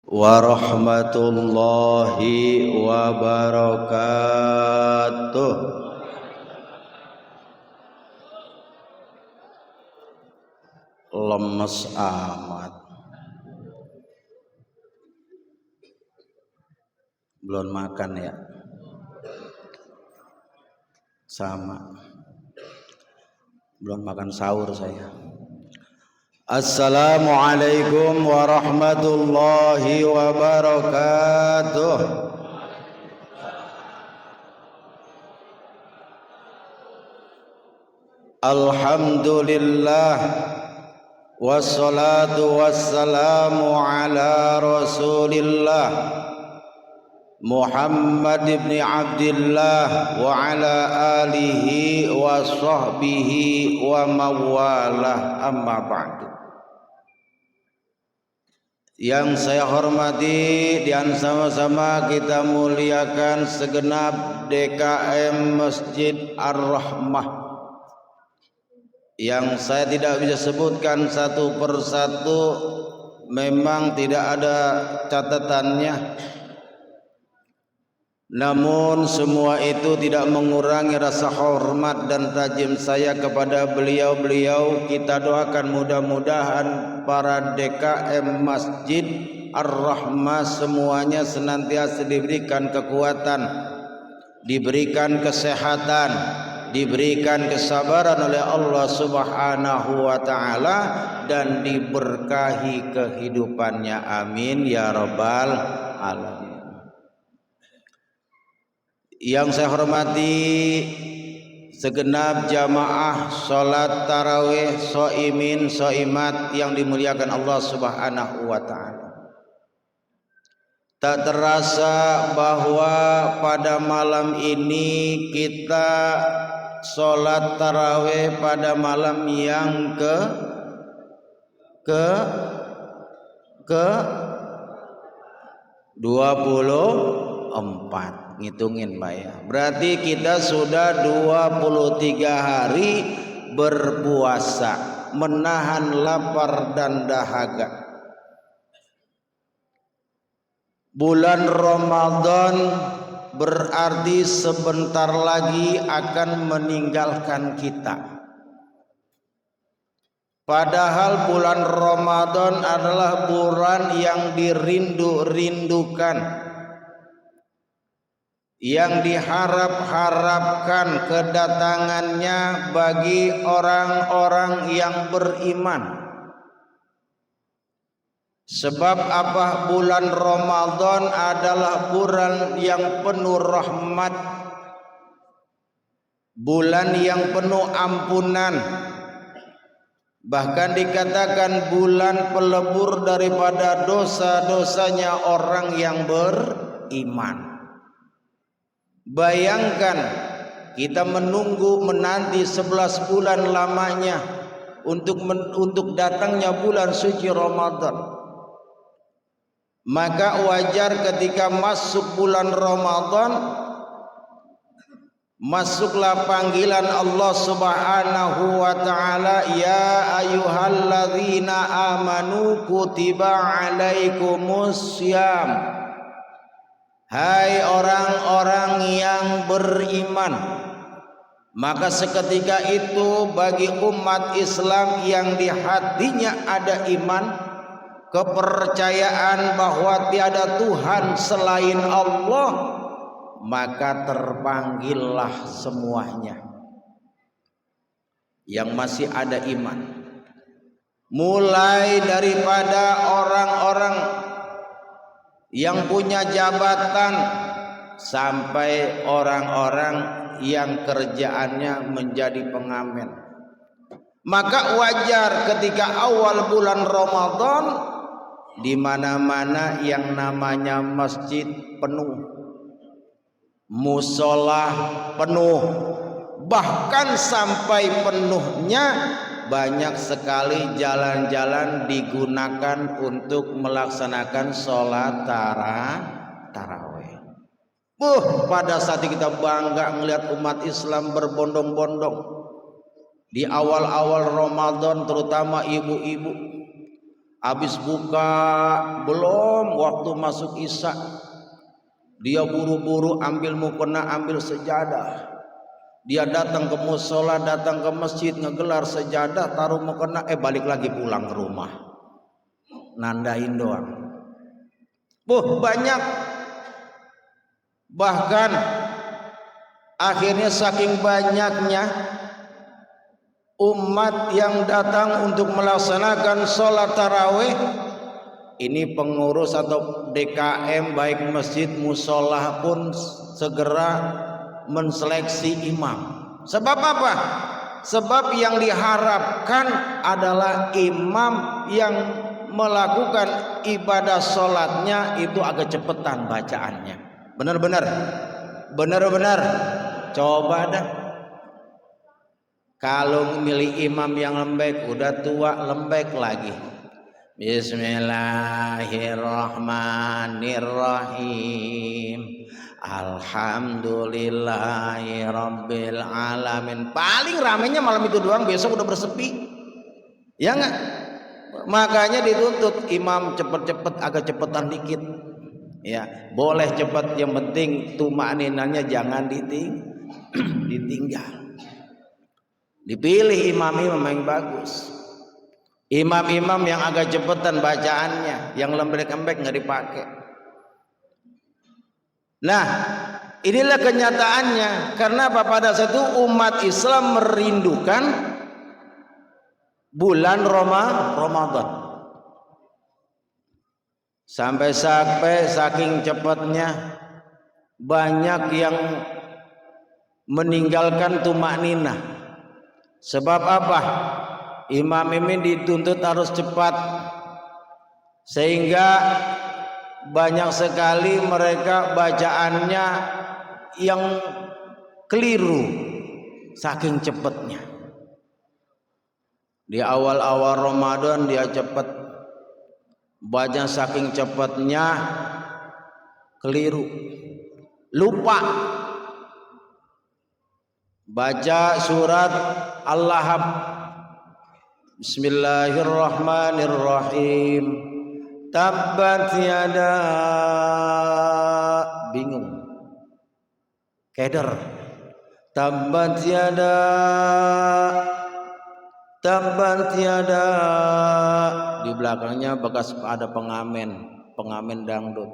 warahmatullahi wabarakatuh. Lemes amat, belum makan ya? Sama, belum makan sahur saya. Assalamualaikum warahmatullahi wabarakatuh. Alhamdulillah, wassalatu wassalamu ala rasulillah Muhammad ibn Abdillah wa ala alihi wa sahbihi wa mawalah, amma ba'du. Yang saya hormati dan sama-sama kita muliakan segenap DKM Masjid Ar-Rahmah, yang saya tidak bisa sebutkan satu persatu, memang tidak ada catatannya. Namun semua itu tidak mengurangi rasa hormat dan tajim saya kepada beliau-beliau. Kita doakan mudah-mudahan para DKM Masjid Ar-Rahmah semuanya senantiasa diberikan kekuatan, diberikan kesehatan, diberikan kesabaran oleh Allah Subhanahu wa taala, dan diberkahi kehidupannya, amin ya rabbal alamin. Yang saya hormati segenap jamaah salat tarawih, shaimin shaimat yang dimuliakan Allah Subhanahu wa taala. Tak terasa bahwa pada malam ini kita salat tarawih pada malam yang ke 24. Ngitungin Pak ya, berarti kita sudah 23 hari berpuasa, menahan lapar dan dahaga. Bulan Ramadan berarti sebentar lagi akan meninggalkan kita. Padahal bulan Ramadan adalah bulan yang dirindu-rindukan, yang diharap-harapkan kedatangannya bagi orang-orang yang beriman. Sebab apa? Bulan Ramadan adalah bulan yang penuh rahmat, bulan yang penuh ampunan. Bahkan dikatakan bulan pelebur daripada dosa-dosanya orang yang beriman. Bayangkan kita menanti 11 bulan lamanya untuk datangnya bulan suci Ramadan. Maka wajar ketika masuk bulan Ramadan, masuklah panggilan Allah Subhanahu wa taala, ya ayyuhalladzina amanu kutiba alaikumus syiyam. Hai orang-orang yang beriman. Maka seketika itu bagi umat Islam yang di hatinya ada iman, kepercayaan bahwa tiada Tuhan selain Allah, maka terpanggillah semuanya yang masih ada iman, mulai daripada orang-orang yang punya jabatan sampai orang-orang yang kerjaannya menjadi pengamen. Maka wajar ketika awal bulan Ramadan di mana-mana yang namanya masjid penuh, musola penuh, bahkan sampai penuhnya banyak sekali jalan-jalan digunakan untuk melaksanakan sholat tarawih. Pada saat kita bangga melihat umat Islam berbondong-bondong di awal-awal Ramadan, terutama ibu-ibu Habis buka belum waktu masuk isya, dia buru-buru ambil mukena, ambil sejadah. Dia datang ke musola, datang ke masjid, ngegelar sejadah, taruh mukena, balik lagi pulang ke rumah, nandain doang. Banyak. Bahkan akhirnya saking banyaknya umat yang datang untuk melaksanakan sholat tarawih, ini pengurus atau DKM baik masjid musola pun segera menseleksi imam. Sebab apa? Sebab yang diharapkan adalah imam yang melakukan ibadah sholatnya itu agak cepetan bacaannya. Benar-benar coba dah. Kalau milih imam yang lembek, udah tua lembek lagi. Bismillahirrahmanirrahim. Alhamdulillahirabbil alamin. Paling ramenya malam itu doang, besok udah bersepi. Ya enggak? Makanya dituntut imam cepet-cepet, agak cepetan dikit. Ya, boleh cepat, yang penting tumakninanya jangan ditinggal. Dipilih imam-imam yang bagus, imam-imam yang agak cepetan bacaannya, yang lembek-lembek nggak dipakai. Nah, inilah kenyataannya. Karena apa? Pada satu umat Islam merindukan bulan Ramadan. Sampai saking cepatnya banyak yang meninggalkan tumakninah. Sebab apa? Imam ini dituntut harus cepat, sehingga banyak sekali mereka bacaannya yang keliru saking cepatnya. Di awal-awal Ramadan dia cepat baca, saking cepatnya keliru, lupa baca surat Al-Lahab. Bismillahirrahmanirrahim. Tabbat yada, bingung, keder. Tabbat yada, di belakangnya bekas ada pengamen dangdut,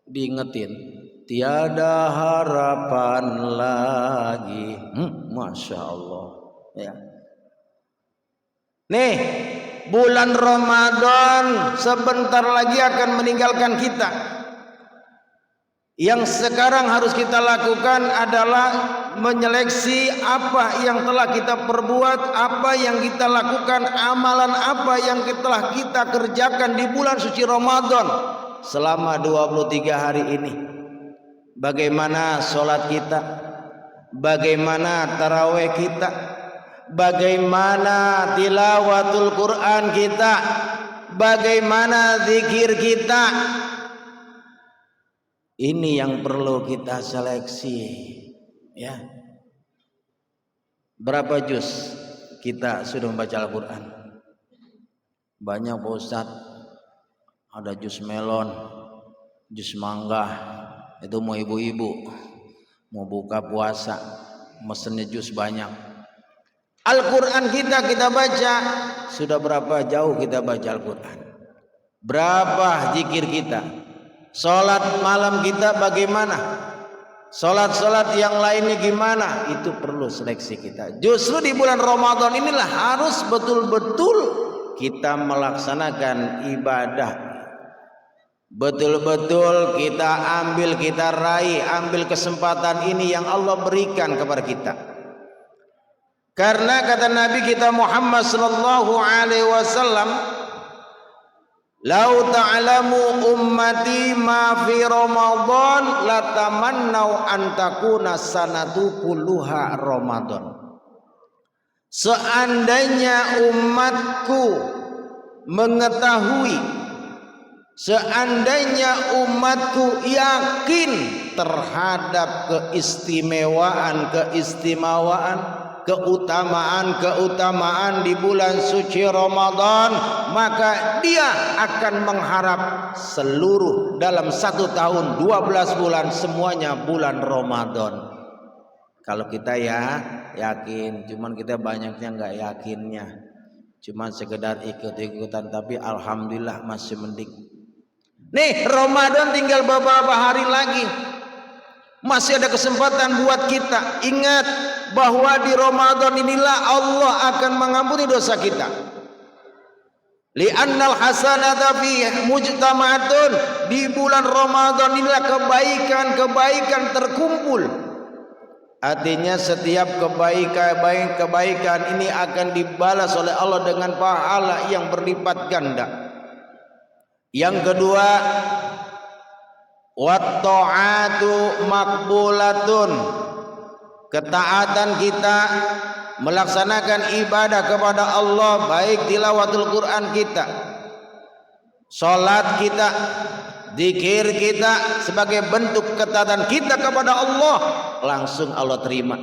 diingetin tiada harapan lagi. Masya Allah ya. Nih, bulan Ramadan sebentar lagi akan meninggalkan kita. Yang sekarang harus kita lakukan adalah menyeleksi apa yang telah kita perbuat, apa yang kita lakukan, amalan apa yang telah kita kerjakan di bulan suci Ramadan selama 23 hari ini. Bagaimana sholat kita, bagaimana tarawih kita, bagaimana tilawatul Quran kita, bagaimana zikir kita. Ini yang perlu kita seleksi ya. Berapa juz kita sudah membaca Al-Quran? Banyak Pak Ustadz. Ada juz melon, juz mangga, itu mau ibu-ibu mau buka puasa mesennya juz banyak. Al-Quran kita baca, sudah berapa jauh kita baca Al-Quran? Berapa zikir kita? Sholat malam kita bagaimana? Sholat yang lainnya gimana? Itu perlu seleksi kita. Justru di bulan Ramadan inilah harus betul-betul kita melaksanakan ibadah. Betul-betul kita ambil, kita raih, ambil kesempatan ini yang Allah berikan kepada kita. Karena kata Nabi kita Muhammad sallallahu alaihi wasallam, "Lau ta'lamu ummati ma fi Ramadan latamannau an takuna sanatu kulluha Ramadan." Seandainya umatku mengetahui, seandainya umatku yakin terhadap keistimewaan keutamaan di bulan suci Ramadan, maka dia akan mengharap seluruh dalam 1 tahun 12 bulan semuanya bulan Ramadan. Kalau kita ya yakin, cuman kita banyaknya nggak yakinnya, cuman sekedar ikut-ikutan, tapi alhamdulillah masih mending. Nih Ramadan tinggal beberapa hari lagi, masih ada kesempatan buat kita. Ingat bahwa di Ramadan inilah Allah akan mengampuni dosa kita. Li'annal hasanata fi mujtama'atun, di bulan Ramadan inilah kebaikan-kebaikan terkumpul. Artinya setiap kebaikan ini akan dibalas oleh Allah dengan pahala yang berlipat ganda. Yang kedua, wat ta'atu maqbulatun, ketaatan kita melaksanakan ibadah kepada Allah, baik tilawatul Quran kita, salat kita, zikir kita, sebagai bentuk ketaatan kita kepada Allah, langsung Allah terima.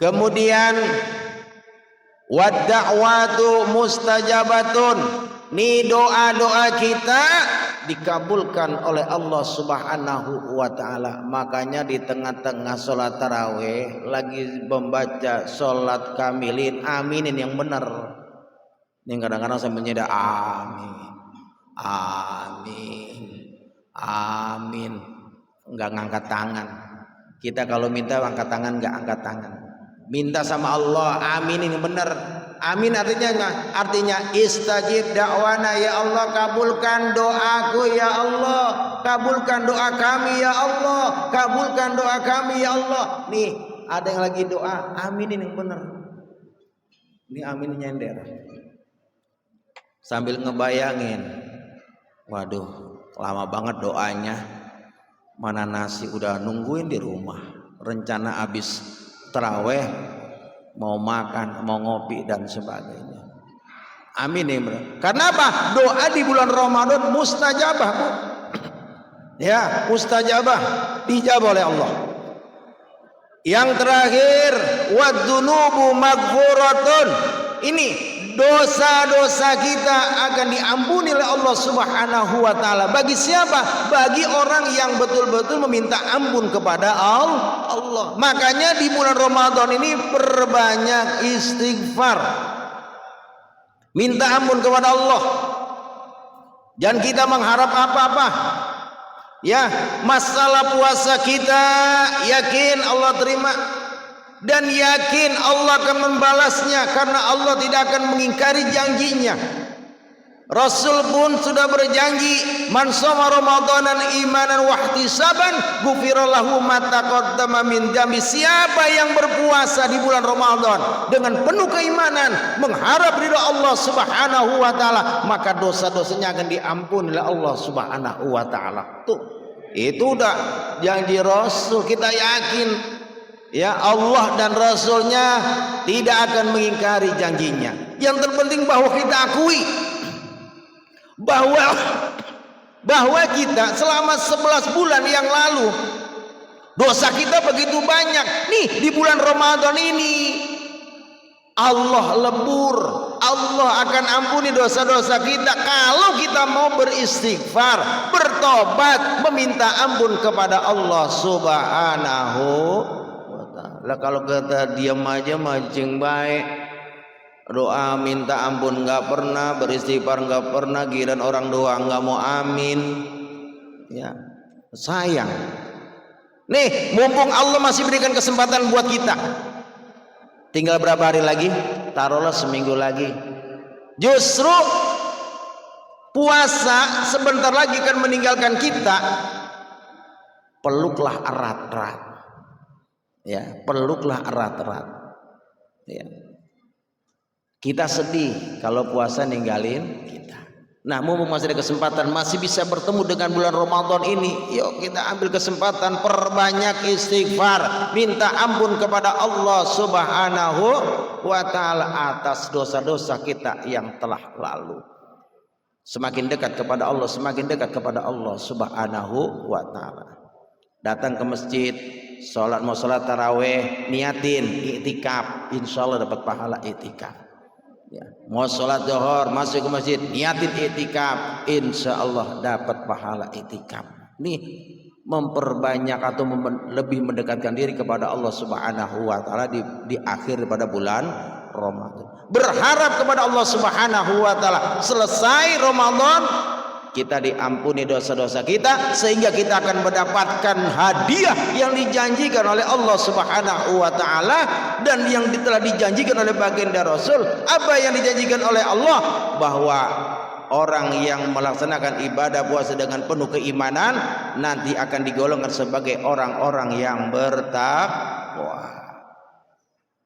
Kemudian wad da'watu mustajabatun, nih doa-doa kita dikabulkan oleh Allah Subhanahu wa ta'ala. Makanya di tengah-tengah sholat tarawih lagi membaca sholat kamilin, aminin yang benar. Ini kadang-kadang sambil nyeda amin, amin, amin, nggak ngangkat tangan. Kita kalau minta angkat tangan, nggak angkat tangan. Minta sama Allah, amin ini benar. Amin artinya istajib da'wana, ya Allah kabulkan doaku ya Allah, kabulkan doa kami ya Allah, kabulkan doa kami ya Allah. Nih ada yang lagi doa, aminin yang benar. Ini amin nyender sambil ngebayangin, waduh lama banget doanya, mana nasi udah nungguin di rumah, rencana habis taraweh mau makan, mau ngopi dan sebagainya. Amin ya. Karena apa? Doa di bulan Ramadan mustajabah, Bu. Ya, mustajabah, dijabah oleh Allah. Yang terakhir, wadzunubu maghfuratun. Ini dosa-dosa kita akan diampuni oleh Allah Subhanahu wa ta'ala. Bagi siapa? Bagi orang yang betul-betul meminta ampun kepada Allah. Makanya di bulan Ramadan ini perbanyak istighfar, minta ampun kepada Allah. Dan kita mengharap apa-apa. Ya, masalah puasa kita yakin Allah terima, dan yakin Allah akan membalasnya, karena Allah tidak akan mengingkari janjinya. Rasul pun sudah berjanji, man shoma ramadanan imanan wa ihtisaban ghufira lahu ma taqaddama min dzambi. Siapa yang berpuasa di bulan Ramadan dengan penuh keimanan, mengharap ridha Allah Subhanahu wa taala, maka dosa-dosanya akan diampuni oleh Allah Subhanahu wa taala. Tuh, itu udah janji Rasul, kita yakin ya Allah dan Rasulnya tidak akan mengingkari janjinya. Yang terpenting bahwa kita akui bahwa kita selama 11 bulan yang lalu dosa kita begitu banyak. Nih di bulan Ramadan ini Allah lebur, Allah akan ampuni dosa-dosa kita kalau kita mau beristighfar, bertobat, meminta ampun kepada Allah Subhanahu. Lah kalau kita diam aja mancing baik, doa minta ampun nggak pernah, beristighfar nggak pernah, giliran orang doa nggak mau amin, ya sayang. Nih mumpung Allah masih berikan kesempatan buat kita, tinggal berapa hari lagi? Taruhlah seminggu lagi. Justru puasa sebentar lagi akan meninggalkan kita. Peluklah erat-erat. Ya, peluklah erat-erat. Ya. Kita sedih kalau puasa ninggalin kita. Nah, mumpung masih ada kesempatan, masih bisa bertemu dengan bulan Ramadan ini, yuk kita ambil kesempatan, perbanyak istighfar, minta ampun kepada Allah Subhanahu wa ta'ala atas dosa-dosa kita yang telah lalu. Semakin dekat kepada Allah, semakin dekat kepada Allah Subhanahu wa ta'ala. Datang ke masjid, sholat mau sholat taraweh niatin iktikaf, insya Allah dapat pahala iktikaf. Ya. Mau sholat zuhur masuk ke masjid niatin iktikaf, insya Allah dapat pahala iktikaf. Nih memperbanyak atau lebih mendekatkan diri kepada Allah Subhanahu wa taala di akhir pada bulan Ramadan. Berharap kepada Allah Subhanahu wa taala selesai Ramadan kita diampuni dosa-dosa kita sehingga kita akan mendapatkan hadiah yang dijanjikan oleh Allah Subhanahu wa taala dan yang telah dijanjikan oleh baginda Rasul. Apa yang dijanjikan oleh Allah? Bahwa orang yang melaksanakan ibadah puasa dengan penuh keimanan nanti akan digolongkan sebagai orang-orang yang bertakwa.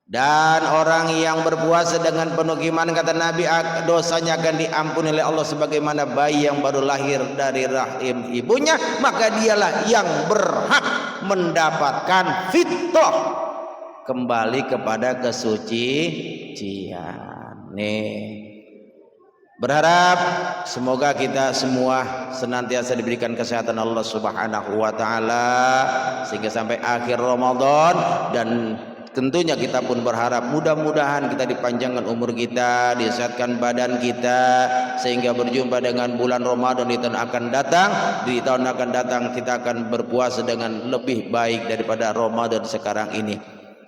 Dan orang yang berpuasa dengan penuh keimanan, kata Nabi, dosanya akan diampuni oleh Allah sebagaimana bayi yang baru lahir dari rahim ibunya. Maka dialah yang berhak mendapatkan fitrah, kembali kepada kesucian. Nih, berharap semoga kita semua senantiasa diberikan kesehatan Allah Subhanahu wa taala sehingga sampai akhir Ramadan, dan tentunya kita pun berharap mudah-mudahan kita dipanjangkan umur kita, disehatkan badan kita sehingga berjumpa dengan bulan Ramadan di tahun akan datang. Di tahun akan datang kita akan berpuasa dengan lebih baik daripada Ramadan sekarang ini.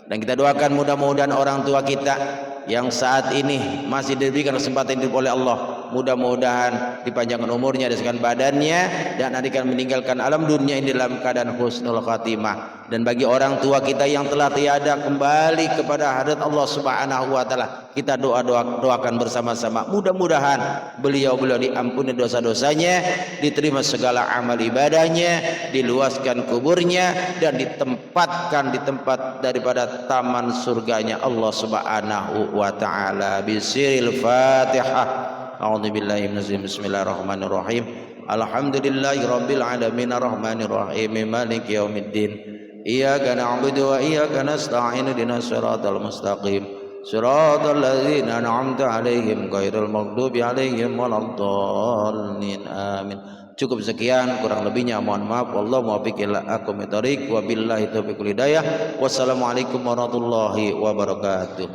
Dan kita doakan mudah-mudahan orang tua kita yang saat ini masih diberikan kesempatan hidup oleh Allah, mudah-mudahan dipanjangkan umurnya, disehatan badannya, dan nanti akan meninggalkan alam dunia ini dalam keadaan husnul khatimah. Dan bagi orang tua kita yang telah tiada kembali kepada hadirat Allah Subhanahu wa taala, kita doakan bersama-sama mudah-mudahan beliau diampuni dosa-dosanya, diterima segala amal ibadahnya, diluaskan kuburnya, dan ditempatkan di tempat daripada taman surganya Allah Subhanahu wa taala. Bisiril Fatihah. A'udzubillahi minasyaitonir rajim. Bismillahirrahmanirrahim. Alhamdulillahirabbil alamin arrahmanir rahim maliki yaumiddin. Iyyaka na'budu wa iyyaka nasta'in ihdinas siratal mustaqim siratal ladzina an'amta 'alaihim ghairil maghdubi 'alaihim waladdallin. Amin. Cukup sekian, kurang lebihnya mohon maaf. Wallahu muwaffiq ila aqwamit thoriq wa billahi taufiqul hidayah. Wassalamualaikum warahmatullahi wabarakatuh.